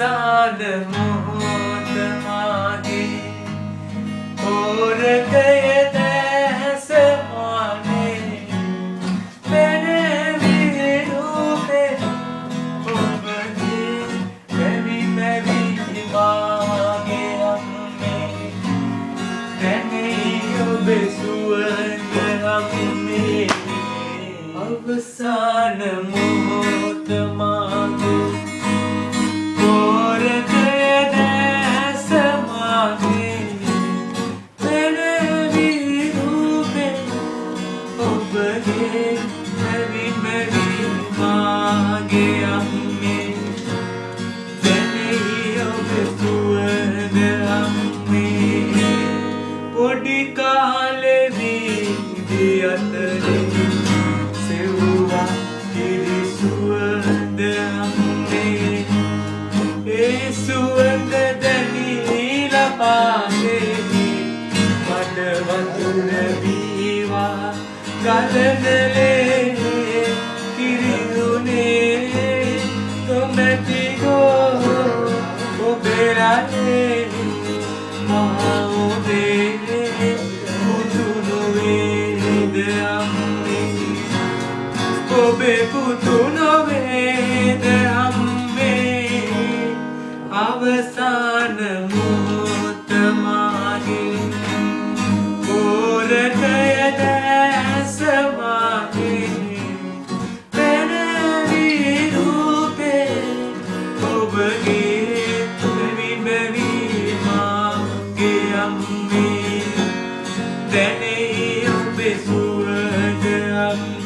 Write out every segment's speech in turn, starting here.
අවසාන මොහොත මාගේ ඕරකය දැස මානේ පෙනෙවි රූපේ ඔබගේ පැවි පැවි මාගේ අම්මේ දැනෙයි ඔබේ සුවඳ අම්මේ අවසාන මොහොත මාගේ පොඩි කාලෙදී දියතරේ සෙව්වා කිරි සුවඳ අම්මේ ඒ සුවඳ දැනීලා පාසේදී මඩ වතුර වීවා ගලනලේ කිරි දුනේ කොමැති ගෝ ඔබේ රටේ මහා ඔබේ ඔබේ පුතු නොවේද අම්මේ අවසාන මොහොත මාගේ ඕරකය දැස මාගේ පෙනෙවි රූපේ ඔබගේ පැවි පැවි මාගේ අම්මේ දැනෙයි ඔබේ සුවඳ අම්මේ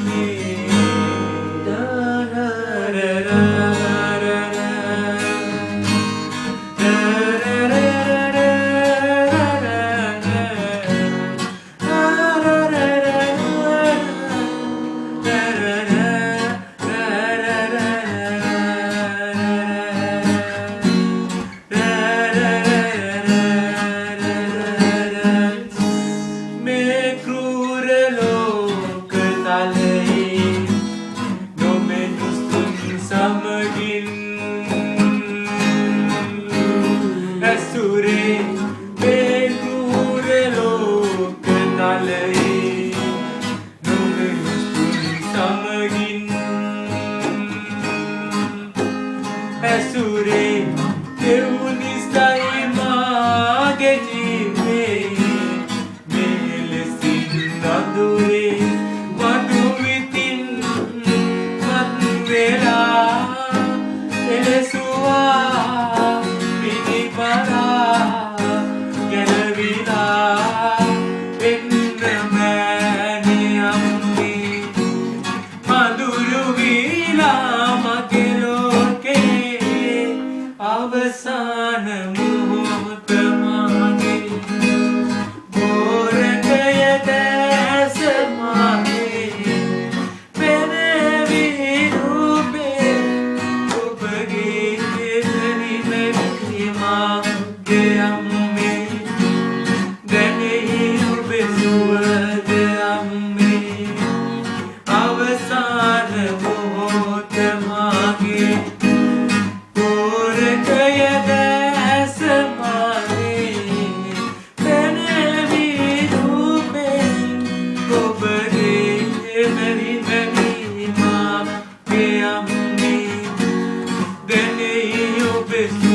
ඇසුරේ මේ කුර ලෝක තලයේ නොමෙතුන් සමගින් ඇසුරේ දෙවුනිස්තයි මාගේ ජීවේ මෙලෙසින් අඳුරේ වඳු විතින් මත් වෙලා එලෙසුවා අවසාන මොහොත මාගේ ඕරකය දැස මාගේ පෙනෙවි රූපේ ඔබගේ පැවි පැවි මාගේ අම්මේ දැනෙයි ඔබේ සුවඳ අම්මේ අවසාන මොහොත මාගේ Then you